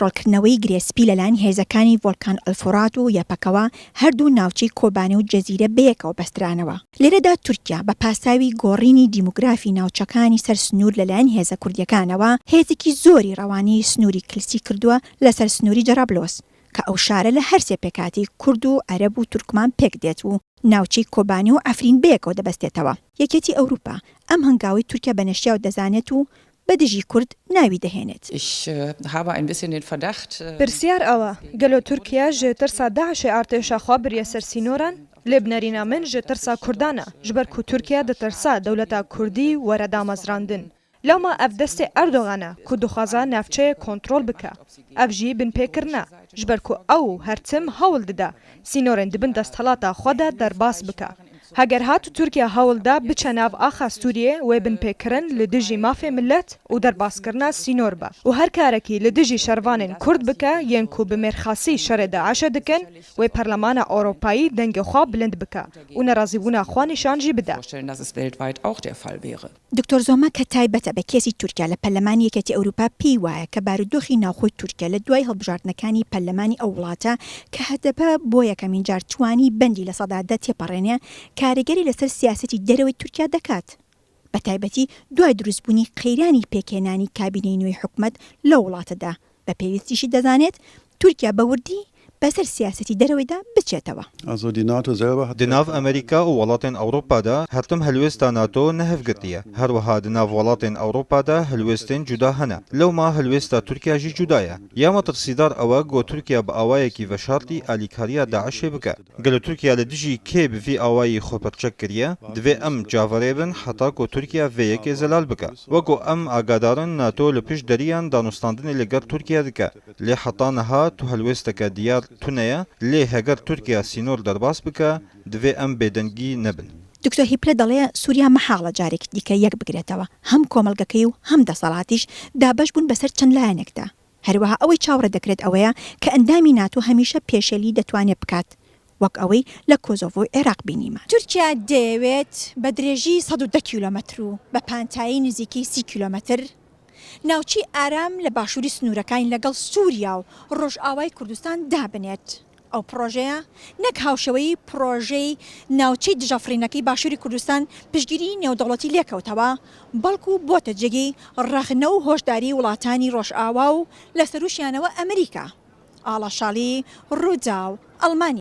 کۆنتڕۆلکردنەوەی گرێسپی لەلایەن هێزەکانی ڤۆلکان ئەلفۆرات و یاپەکەوە هەردوو ناوچەی کۆبانێ و جەزیرە بەیەکەوە بەسترانەوە. لێرەدا تورکیا بە پاساوی گۆڕینی دیموگرافی ناوچەکانی سەر سنوور لەلایەن هێزە کوردیەکانەوە هێزێکی زۆری ڕەوانی سنووری کلسی کردووە لەسەر سنووری جەرابلۆس کە ئەو شارە لە هەرسێ پێکاتی کورد و عەرەب و تورکمان پێک دێت و ناوچەی کۆبانێ و ئەفرین بەیەکەوە دەبەستێتەوە. یەکێتی ئەوروپا ئەم هەنگاوی تورکیا بەنەشتیاو دەزانێت و بەدژی کورد ناوی دەهێنێت. پرسیار ئەوە گەلۆ تورکیا ji tirsa Daişê artêşa xwe biriye ser sînoran lêbnerîna min ji tirsa Kurdan e ji ber ku Tirkiye ditirsa dewleta Kurdî were damezrandin. Lama ev destê Erdogan e ku dixwaze navçeyê kontrol bike. Ev jî binpêkir ne ji ber ku ew her tim hewl dide sînorên dibin desthelata xwe de derbas bike. Heger hatu Tirkiye hewl da biçe nav axa Sûriyê wê binpêkirin li dijî mafê millet û derbaaskirina sînor be. û her karekî li dijî şervanên Kurd bike yên ku bi mêrxasî şerê Daişê dikin wê Perlemana Ewropayî dengê xwe bilind bike û nerazîbûna xwe nîşan jî bide. دکتۆر زۆما کە تایبەتە بە کێسی تورکیا لە پەرلەمانی یەکێتی ئەوروپا پێی وایە کە بارودۆخی ناوخۆی تورکیا لە دوای هەڵبژاردنەکانی پەرلەمانی ئەو وڵاتە کە هەدەبە بۆ یەکەمین جار توانی بەندی لە سەدادا تێپەڕێنێ کارەگەری لەسەر سیاسەتی دەرەوەی تورکیا دەکات. بە تایبەتی دوای دروستبوونی قەیرانی پێکێنانی کابینەی نوێی حکومەت لە وڵاتەدا بە پێویستیشی دەزانێت تورکیا بە وردی بەسەر سیاسەتی دەرەوەیدا بچێتەوە. Di nav Amerîka û welatên Ewropa de hertim helwêsta NATO nehevgirtiye. Her wiha di nav welatên Ewropa de helwêstên cuda hene. Lewma helwêsta Tirkiye jî cuda ye. Ya metirsîdar ew e got Tirkiye bi awayekî veşartî alîkariya Daişê bike. Gelo Tirkiye li dijî kê bi vî awayî xwe pirçek kiriye, divê em caverê bin heta ku Tirkiye vê yekê zelal bike. Weko em agadarin NATO li pişt deriyan danûstandinê li gel Tirkiye dike. Lê heta niha tu helwêsteke diyar tuneye lê heger Tirkiye sînor derbas bike divê em bêdengî nebin. دکتۆر هیپلە دەڵێ سووریا مەحاڵە جارێکی دیکە یەک بگرێتەوە هەم کۆمەڵگەکەی و هەم دەسەڵاتیش دابەش بوون بەسەر چەند لایەنێکدا. هەروەها ئەوەی چاوەڕێ دەکرێت ئەوەیە کە ئەندامی ناتۆ هەمیشە پێشێلی دەتوانێت بکات وەک ئەوەی لە کۆزۆڤۆ و عێراق بینیمە. تورکیا دەیەوێت بە درێژی 110 کیلۆمەتر و بە پانتایی نزیکەی 30 کیلۆمەتر ناوچی ئارام لە باشووری سنوورەکانی لەگەڵ سووریا و ڕۆژئاوای کوردستان دابنێت. ئەو پرۆژەیە نەک هاوشەوەی پرۆژەی ناوچەی دژەفرینەکەی باشووری کوردستان پشتگیری نێودەوڵەتی لێکەوتەوە بەڵکو بۆتە جێگەی ڕەخنە و هۆشداری وڵاتانی ڕۆژئاوا و لە سەروشیانەوە ئەمریکا، ئاڵاشاڵی، ڕوودا و ئەڵمانیا.